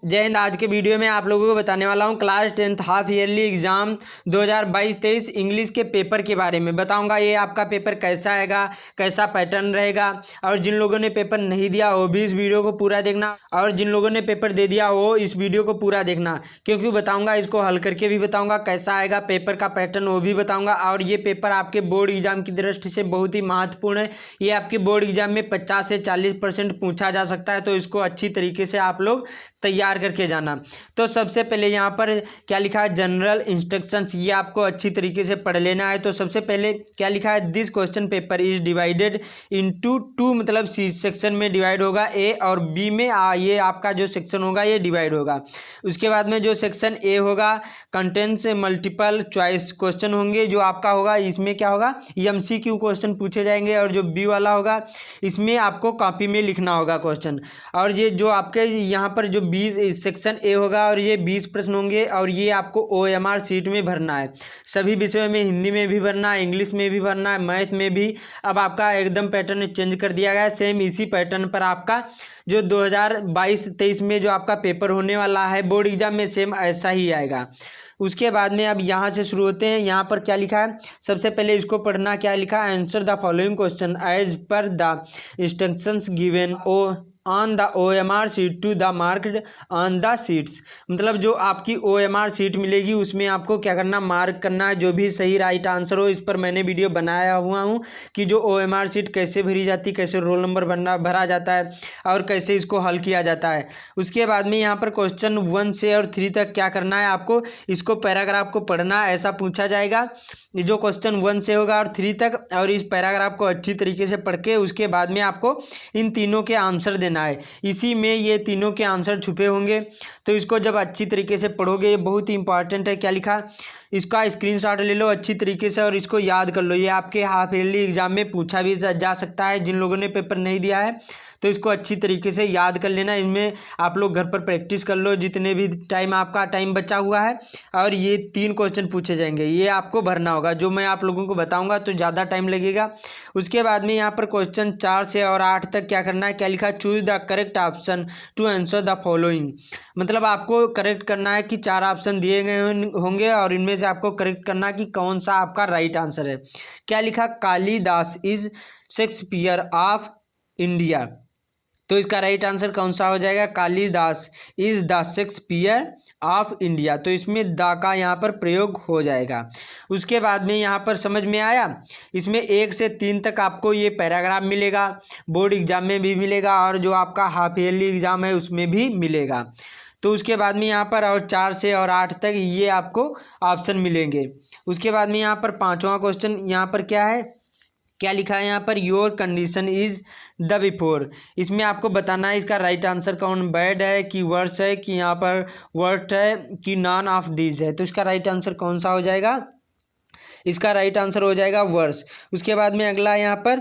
जय हिंद। आज के वीडियो में आप लोगों को बताने वाला हूं class 10th half yearly exam 2022-23 English के पेपर के बारे में बताऊंगा। ये आपका पेपर कैसा आएगा, कैसा पैटर्न रहेगा, और जिन लोगों ने पेपर नहीं दिया वो भी इस वीडियो को पूरा देखना, और जिन लोगों ने पेपर दे दिया वो इस वीडियो को पूरा देखना, क्योंकि बताऊँगा इसको हल करके भी बताऊँगा कैसा आएगा पेपर का पैटर्न, वो भी बताऊँगा। और ये पेपर आपके बोर्ड एग्जाम की दृष्टि से बहुत ही महत्वपूर्ण है। ये आपके बोर्ड एग्जाम में 50 से 40% पूछा जा सकता है, तो इसको अच्छी तरीके से आप लोग तैयार करके जाना। तो सबसे पहले यहाँ पर क्या लिखा है, जनरल इंस्ट्रक्शंस, ये आपको अच्छी तरीके से पढ़ लेना है। तो सबसे पहले क्या लिखा है, this question paper is divided into two, मतलब सी सेक्शन में डिवाइड होगा, ए और बी में ये आपका जो सेक्शन होगा ये डिवाइड होगा। उसके बाद में जो सेक्शन ए होगा कंटेंट्स मल्टीपल चॉइस क्वेश्चन होंगे, जो आपका होगा इसमें क्या होगा, MCQ क्वेश्चन पूछे जाएंगे। और जो बी वाला होगा इसमें आपको कॉपी में लिखना होगा क्वेश्चन। और ये जो आपके यहाँ पर जो 20 सेक्शन ए होगा और ये 20 प्रश्न होंगे, और ये आपको OMR शीट में भरना है। सभी विषयों में, हिंदी में भी भरना है, इंग्लिश में भी भरना है, मैथ में भी। अब आपका एकदम पैटर्न चेंज कर दिया गया है। सेम इसी पैटर्न पर आपका जो 2022-23 में जो आपका पेपर होने वाला है बोर्ड एग्जाम में, सेम ऐसा ही आएगा। उसके बाद में अब यहाँ से शुरू होते हैं। यहाँ पर क्या लिखा है, सबसे पहले इसको पढ़ना। क्या लिखा है, answer the following question as per the instructions given on the OMR sheet to the marked on the sheets, मतलब जो आपकी OMR शीट मिलेगी उसमें आपको क्या करना, मार्क करना है जो भी सही राइट आंसर हो। इस पर मैंने वीडियो बनाया हुआ हूँ कि जो OMR शीट कैसे भरी जाती, कैसे रोल नंबर भरा जाता है और कैसे इसको हल किया जाता है। उसके बाद में यहाँ पर क्वेश्चन 1 से और 3 तक क्या करना है, आपको इसको पैराग्राफ को पढ़ना, ऐसा पूछा जाएगा। जो क्वेश्चन 1 से होगा और 3 तक, और इस पैराग्राफ को अच्छी तरीके से पढ़ के उसके बाद में आपको इन तीनों के आंसर देना है। इसी में ये तीनों के आंसर छुपे होंगे, तो इसको जब अच्छी तरीके से पढ़ोगे, ये बहुत ही इंपॉर्टेंट है। क्या लिखा, इसका स्क्रीनशॉट ले लो अच्छी तरीके से और इसको याद कर लो। ये आपके हाफ ईयरली एग्जाम में पूछा भी जा सकता है। जिन लोगों ने पेपर नहीं दिया है तो इसको अच्छी तरीके से याद कर लेना। इनमें आप लोग घर पर प्रैक्टिस कर लो जितने भी आपका टाइम बचा हुआ है। और ये 3 क्वेश्चन पूछे जाएंगे, ये आपको भरना होगा। जो मैं आप लोगों को बताऊंगा तो ज़्यादा टाइम लगेगा। उसके बाद में यहाँ पर क्वेश्चन 4 से और 8 तक क्या करना है, क्या लिखा, choose the correct option to answer the following, मतलब आपको करेक्ट करना है कि 4 ऑप्शन दिए गए होंगे और इनमें से आपको करेक्ट करना कि कौन सा आपका राइट आंसर है। क्या लिखा, Kalidas is Shakespeare of India, तो इसका राइट आंसर कौन सा हो जाएगा, Kalidas is the Shakespeare of India. तो इसमें द का यहाँ पर प्रयोग हो जाएगा। उसके बाद में यहाँ पर समझ में आया, इसमें 1 से 3 तक आपको ये पैराग्राफ मिलेगा, बोर्ड एग्जाम में भी मिलेगा और जो आपका हाफ ईयरली एग्जाम है उसमें भी मिलेगा। तो उसके बाद में यहाँ पर और 4 से और 8 तक ये आपको ऑप्शन मिलेंगे। उसके बाद में यहाँ पर 5वां क्वेश्चन, यहाँ पर क्या है, क्या लिखा है यहाँ पर, your condition is the before, इसमें आपको बताना है इसका राइट आंसर कौन, बैड है कि वर्स है कि यहाँ पर वर्स्ट है कि नॉन ऑफ दीज है। तो इसका राइट आंसर कौन सा हो जाएगा, इसका राइट आंसर हो जाएगा वर्स। उसके बाद में अगला यहाँ पर,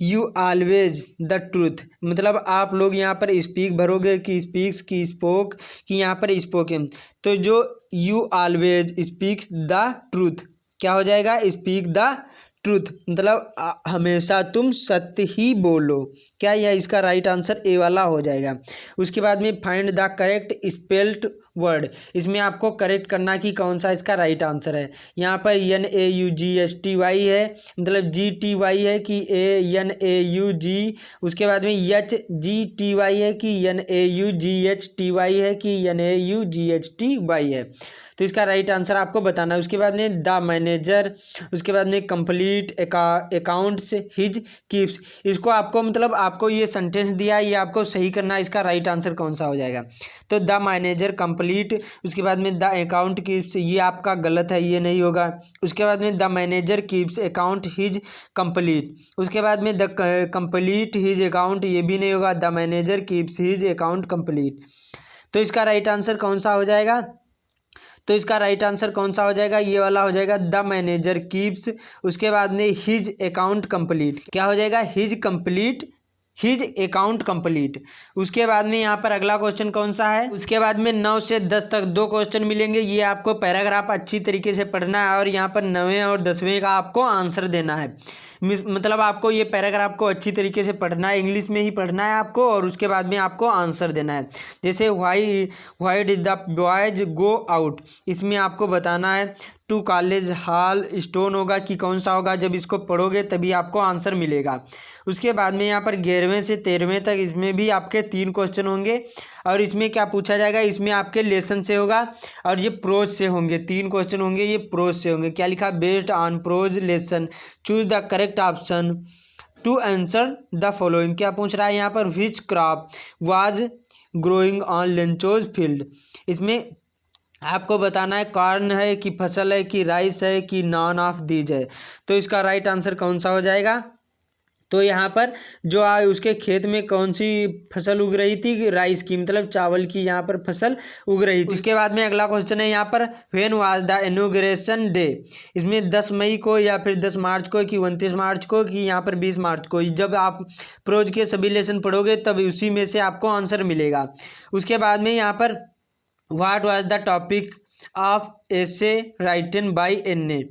यू ऑलवेज द ट्रूथ, मतलब आप लोग यहाँ पर स्पीक भरोगे कि स्पीक्स की स्पोक कि यहाँ पर स्पोकन, तो जो you always speaks the truth क्या हो जाएगा, स्पीक द ट्रूथ, मतलब हमेशा तुम सत्य ही बोलो। क्या यह इसका राइट आंसर ए वाला हो जाएगा। उसके बाद में find the correct spelled word, इसमें आपको करेक्ट करना कि कौन सा इसका राइट आंसर है। यहाँ पर NAUGSTY है, मतलब GTY है कि NAUG, उसके बाद में HGTY है कि NAUGHTY है कि NAUGHTY है। तो इसका राइट आंसर आपको बताना है। उसके बाद में द मैनेजर, उसके बाद में कंप्लीट अकाउंट्स हिज कीप्स, इसको आपको मतलब आपको ये सेंटेंस दिया है, ये आपको सही करना है, इसका राइट आंसर कौन सा हो जाएगा। तो द मैनेजर कंप्लीट, उसके बाद में द अकाउंट कीप्स, ये आपका गलत है, ये नहीं होगा। उसके बाद में the manager keeps account his complete, उसके बाद में द कंप्लीट हिज अकाउंट, ये भी नहीं होगा, the manager keeps his account complete. तो इसका राइट आंसर कौन सा हो जाएगा, तो इसका राइट आंसर कौन सा हो जाएगा, ये वाला हो जाएगा, द मैनेजर कीप्स, उसके बाद में हिज अकाउंट कंप्लीट, क्या हो जाएगा, हिज अकाउंट कंप्लीट। उसके बाद में यहाँ पर अगला क्वेश्चन कौन सा है, उसके बाद में 9 से 10 तक 2 क्वेश्चन मिलेंगे। ये आपको पैराग्राफ अच्छी तरीके से पढ़ना है और यहाँ पर 9वें और 10वें का आपको आंसर देना है। मतलब आपको ये पैराग्राफ को अच्छी तरीके से पढ़ना है, इंग्लिश में ही पढ़ना है आपको, और उसके बाद में आपको आंसर देना है। जैसे why did the boys go out, इसमें आपको बताना है टू कॉलेज हॉल स्टोन होगा कि कौन सा होगा, जब इसको पढ़ोगे तभी आपको आंसर मिलेगा। उसके बाद में यहाँ पर 11वें से 13वें तक इसमें भी आपके 3 क्वेश्चन होंगे, और इसमें क्या पूछा जाएगा, इसमें आपके लेसन से होगा और ये प्रोज से होंगे। 3 क्वेश्चन होंगे, ये प्रोज से होंगे। क्या लिखा, based on prose lesson choose the correct option to answer the following. क्या पूछ रहा है यहाँ पर, which crop was growing on Lencho's field. इसमें आपको बताना है कॉर्न है कि फसल है कि राइस है कि नॉन ऑफ दीज है। तो इसका राइट आंसर कौन सा हो जाएगा, तो यहाँ पर जो उसके खेत में कौन सी फसल उग रही थी, राइस की, मतलब चावल की यहाँ पर फसल उग रही थी। उसके बाद में अगला क्वेश्चन है यहाँ पर, when was the inauguration day. इसमें 10 मई को या फिर 10 मार्च को कि 29 मार्च को कि यहाँ पर 20 मार्च को। जब आप प्रोज के सभी लेसन पढ़ोगे तब उसी में से आपको आंसर मिलेगा। उसके बाद में यहाँ पर what was the topic of essay written by N.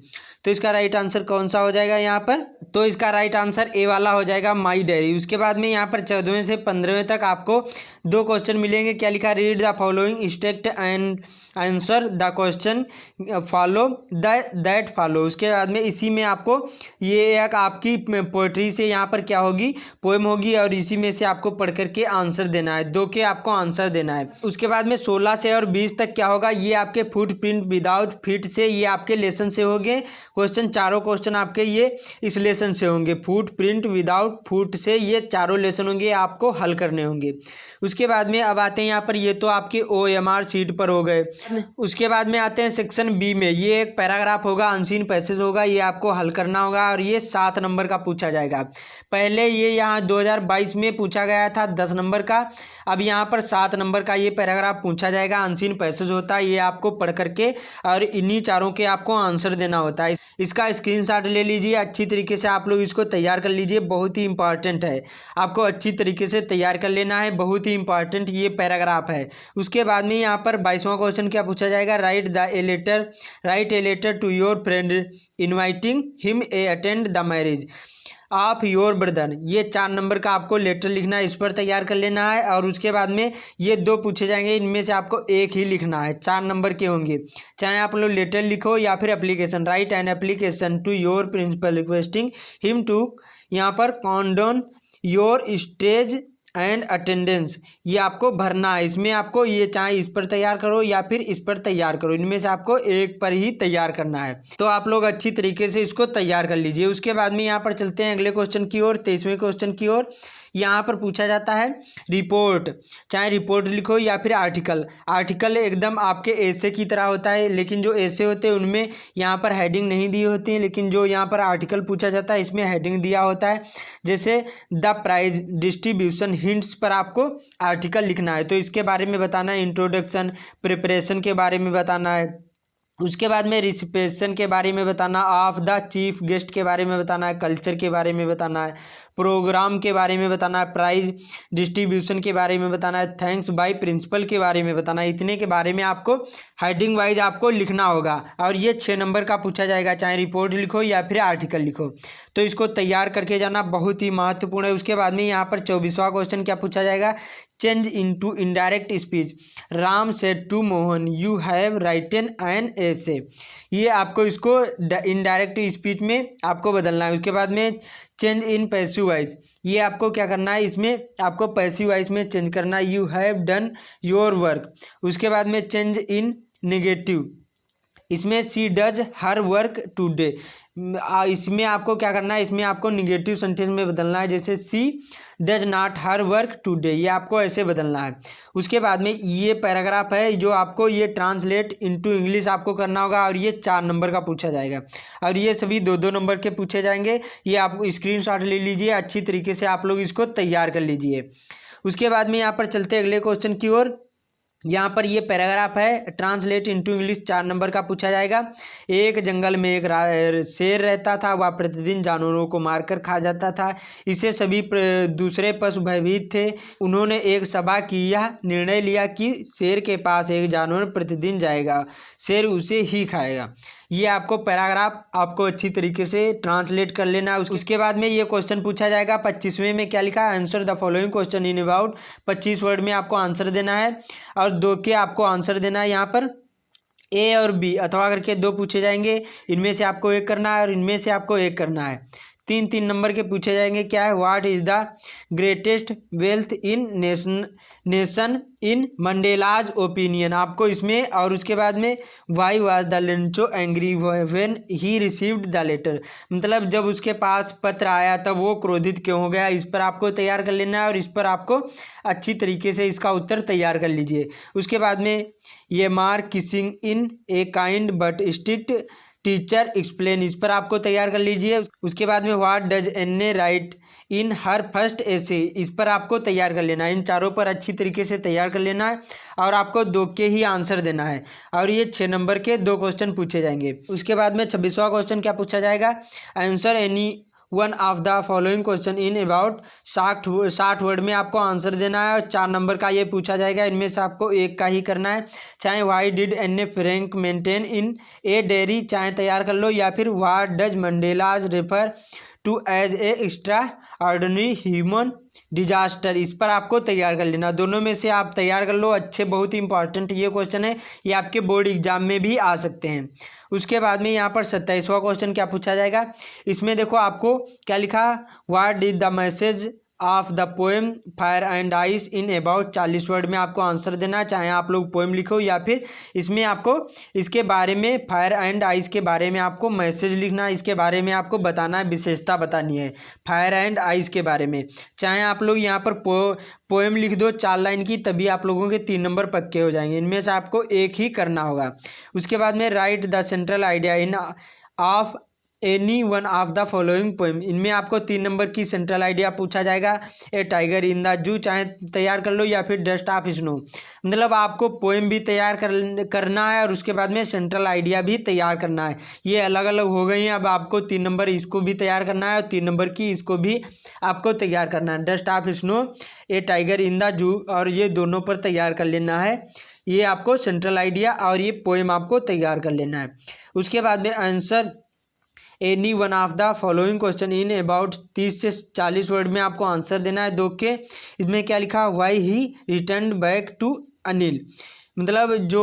तो इसका राइट आंसर कौन सा हो जाएगा यहाँ पर, तो इसका राइट आंसर ए वाला हो जाएगा, माई डायरी। उसके बाद में यहाँ पर 14वें से 15वें तक आपको 2 क्वेश्चन मिलेंगे। क्या लिखा, read the following state and answer the question follow that follow. उसके बाद में इसी में आपको ये एक आपकी पोइट्री से यहाँ पर क्या होगी, पोएम होगी, और इसी में से आपको पढ़ करके आंसर देना है। 2 के आपको आंसर देना है। उसके बाद में 16 से और 20 तक क्या होगा, ये आपके फुटप्रिंट विदाउट फीट से, ये आपके लेसन से होंगे क्वेश्चन। चारों क्वेश्चन आपके ये इस लेसन से होंगे। फुटप्रिंट विदाउट फुट से ये चारों लेसन होंगे, आपको हल करने होंगे। उसके बाद में अब आते हैं यहाँ पर, ये तो आपके OMR सीट पर हो गए। उसके बाद में आते हैं सेक्शन बी में, ये एक पैराग्राफ होगा, अनसीन पैसेज होगा, ये आपको हल करना होगा और ये 7 नंबर का पूछा जाएगा। पहले ये यहाँ 2022 में पूछा गया था 10 नंबर का, अब यहाँ पर 7 नंबर का ये पैराग्राफ पूछा जाएगा। अनसीन पैसेज होता है, ये आपको पढ़ करके और इन्हीं चारों के आपको आंसर देना होता है। इसका स्क्रीनशॉट ले लीजिए, अच्छी तरीके से आप लोग इसको तैयार कर लीजिए, बहुत ही इंपॉर्टेंट है, आपको अच्छी तरीके से तैयार कर लेना है, बहुत ही इंपॉर्टेंट ये पैराग्राफ है। उसके बाद में यहाँ पर 22वां क्वेश्चन क्या पूछा जाएगा, write a letter to your friend inviting him a attend the marriage of your brother. ये 4 नंबर का आपको लेटर लिखना है, इस पर तैयार कर लेना है। और उसके बाद में ये 2 पूछे जाएंगे, इनमें से आपको एक ही लिखना है, 4 नंबर के होंगे। चाहे आप लोग लेटर लिखो या फिर application, write an application to your principal requesting him to यहाँ पर condone your stage and attendance, ये आपको भरना है। इसमें आपको ये चाहे इस पर तैयार करो या फिर इस पर तैयार करो, इनमें से आपको एक पर ही तैयार करना है। तो आप लोग अच्छी तरीके से इसको तैयार कर लीजिए। उसके बाद में यहाँ पर चलते हैं अगले क्वेश्चन की ओर, 23वें क्वेश्चन की ओर। यहाँ पर पूछा जाता है रिपोर्ट, चाहे रिपोर्ट लिखो या फिर आर्टिकल एकदम आपके ऐसे की तरह होता है, लेकिन जो ऐसे होते हैं उनमें यहाँ पर हेडिंग नहीं दी होती है, लेकिन जो यहाँ पर आर्टिकल पूछा जाता है इसमें हेडिंग दिया होता है। जैसे द प्राइज डिस्ट्रीब्यूशन हिंट्स पर आपको आर्टिकल लिखना है, तो इसके बारे में बताना है। इंट्रोडक्शन, प्रिपरेशन के बारे में बताना है। उसके बाद में रिसेप्शन के बारे में बताना, ऑफ द चीफ गेस्ट के बारे में बताना है, कल्चर के बारे में बताना है, प्रोग्राम के बारे में बताना है, प्राइज डिस्ट्रीब्यूशन के बारे में बताना है, थैंक्स बाय प्रिंसिपल के बारे में बताना है। इतने के बारे में आपको हेडिंग वाइज आपको लिखना होगा और ये 6 नंबर का पूछा जाएगा, चाहे रिपोर्ट लिखो या फिर आर्टिकल लिखो। तो इसको तैयार करके जाना बहुत ही महत्वपूर्ण है। उसके बाद में यहाँ पर 24वां क्वेश्चन क्या पूछा जाएगा, change into indirect speech Ram said to Mohan you have written an essay. ये आपको इसको इनडायरेक्ट स्पीच में आपको बदलना है। उसके बाद में चेंज इन पैसिव वॉइस, ये आपको क्या करना है, इसमें आपको पैसिव वॉइस में चेंज करना है, you have done your work. उसके बाद में चेंज इन नेगेटिव, इसमें सी डज हर वर्क टुडे, इसमें आपको क्या करना है, इसमें आपको निगेटिव सेंटेंस में बदलना है। जैसे she does not her work today, ये आपको ऐसे बदलना है। उसके बाद में ये पैराग्राफ है जो आपको ये ट्रांसलेट इनटू इंग्लिश आपको करना होगा और ये 4 नंबर का पूछा जाएगा और ये सभी 2-2 नंबर के पूछे जाएंगे। ये आप स्क्रीनशॉट ले लीजिए, अच्छी तरीके से आप लोग इसको तैयार कर लीजिए। उसके बाद में यहाँ पर चलते अगले क्वेश्चन की ओर। यहाँ पर ये पैराग्राफ है, ट्रांसलेट इनटू इंग्लिश 4 नंबर का पूछा जाएगा। एक जंगल में एक शेर रहता था, वह प्रतिदिन जानवरों को मारकर खा जाता था। इसे सभी दूसरे पशु भयभीत थे। उन्होंने एक सभा की, यह निर्णय लिया कि शेर के पास एक जानवर प्रतिदिन जाएगा, शेर उसे ही खाएगा। ये आपको पैराग्राफ आपको अच्छी तरीके से ट्रांसलेट कर लेना है। उसके बाद में ये क्वेश्चन पूछा जाएगा 25वें में, क्या लिखा है, answer the following question in about 25 word में आपको आंसर देना है और 2 के आपको आंसर देना है। यहाँ पर ए और बी अथवा करके 2 पूछे जाएंगे, इनमें से आपको एक करना है और इनमें से आपको एक करना है। 3 नंबर के पूछे जाएंगे, क्या है, what is the greatest wealth in nation in Mandela's opinion, आपको इसमें, और उसके बाद में why was the Lencho angry when he received the letter, मतलब जब उसके पास पत्र आया तब वो क्रोधित क्यों हो गया। इस पर आपको तैयार कर लेना है और इस पर आपको अच्छी तरीके से इसका उत्तर तैयार कर लीजिए। उसके बाद में ये mark kissing in a kind but strict teacher explain, इस पर आपको तैयार कर लीजिए। उसके बाद में व्हाट डज एन्ने राइट इन हर फर्स्ट एसे, इस पर आपको तैयार कर लेना है। इन चारों पर अच्छी तरीके से तैयार कर लेना है और आपको 2 के ही आंसर देना है और ये 6 नंबर के 2 क्वेश्चन पूछे जाएंगे। उसके बाद में 26वां क्वेश्चन क्या पूछा जाएगा, answer any one of the following question in about 60 word में आपको आंसर देना है और 4 नंबर का ये पूछा जाएगा, इनमें से आपको एक का ही करना है। चाहे why did Anne Frank maintain in a diary, चाहे तैयार कर लो, या फिर what does Mandela's refer to as a extraordinary human disaster, इस पर आपको तैयार कर लेना। दोनों में से आप तैयार कर लो, अच्छे, बहुत ही इंपॉर्टेंट ये क्वेश्चन है, ये आपके बोर्ड एग्जाम में भी आ सकते हैं। उसके बाद में यहाँ पर 27वां क्वेश्चन क्या पूछा जाएगा, इसमें देखो आपको क्या लिखा, what is the message of the poem fire and ice in about 40 word में आपको आंसर देना है। चाहे आप लोग पोएम लिखो या फिर इसमें आपको इसके बारे में, फायर एंड आइस के बारे में आपको मैसेज लिखना है, इसके बारे में आपको बताना है, विशेषता बतानी है फायर एंड आइस के बारे में। चाहे आप लोग यहाँ पर पोएम लिख दो 4 लाइन की, तभी आप लोगों के 3 नंबर पक्के हो जाएंगे, इनमें से आपको एक ही करना होगा। उसके बाद में right the central idea in of any one of the following poem, इनमें आपको 3 नंबर की सेंट्रल आइडिया पूछा जाएगा। ए टाइगर इन द जू, चाहे तैयार कर लो, या फिर डस्ट ऑफ स्नो, मतलब आपको पोएम भी तैयार करना है और उसके बाद में सेंट्रल आइडिया भी तैयार करना है। ये अलग अलग हो गई हैं, अब आपको 3 नंबर इसको भी तैयार करना है और 3 नंबर की इसको भी आपको तैयार करना है। Dust of snow, A tiger in the zoo, और ये दोनों पर तैयार कर लेना है। ये आपको सेंट्रल आइडिया और ये पोएम आपको तैयार कर लेना है। उसके बाद में answer any one of the following question in about 30 से 40 वर्ड में आपको आंसर देना है 2 के। इसमें क्या लिखा, why he return back to Anil, मतलब जो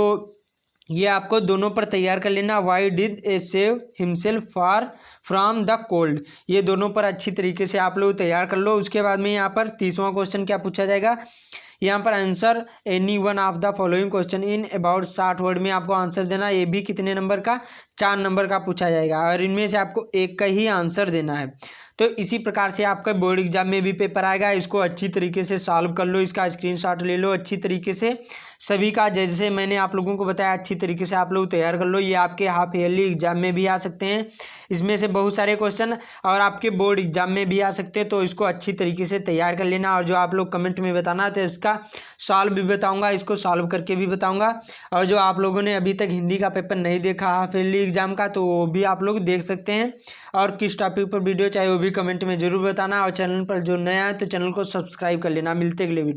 ये आपको दोनों पर तैयार कर लेना। Why did a save himself far from the cold, ये दोनों पर अच्छी तरीके से आप लोग तैयार कर लो। उसके बाद में यहाँ पर 30वां क्वेश्चन क्या पूछा जाएगा, यहाँ पर answer any one of the following question in about 60 word में आपको आंसर देना है। ये भी कितने नंबर का, 4 नंबर का पूछा जाएगा और इनमें से आपको एक का ही आंसर देना है। तो इसी प्रकार से आपका बोर्ड एग्जाम में भी पेपर आएगा, इसको अच्छी तरीके से सॉल्व कर लो, इसका स्क्रीनशॉट ले लो अच्छी तरीके से सभी का, जैसे मैंने आप लोगों को बताया अच्छी तरीके से आप लोग तैयार कर लो। ये आपके हाफ ईयरली एग्जाम में भी आ सकते हैं, इसमें से बहुत सारे क्वेश्चन, और आपके बोर्ड एग्जाम में भी आ सकते हैं, तो इसको अच्छी तरीके से तैयार कर लेना। और जो आप लोग कमेंट में बताना तो इसका सॉल्व भी बताऊंगा, इसको सॉल्व करके भी बताऊंगा। और जो आप लोगों ने अभी तक हिंदी का पेपर नहीं देखा हाफ ईयरली एग्जाम का, तो वो भी आप लोग देख सकते हैं। और किस टॉपिक पर वीडियो चाहिए वो भी कमेंट में ज़रूर बताना। और चैनल पर जो नया है तो चैनल को सब्सक्राइब कर लेना। मिलते अगले वीडियो।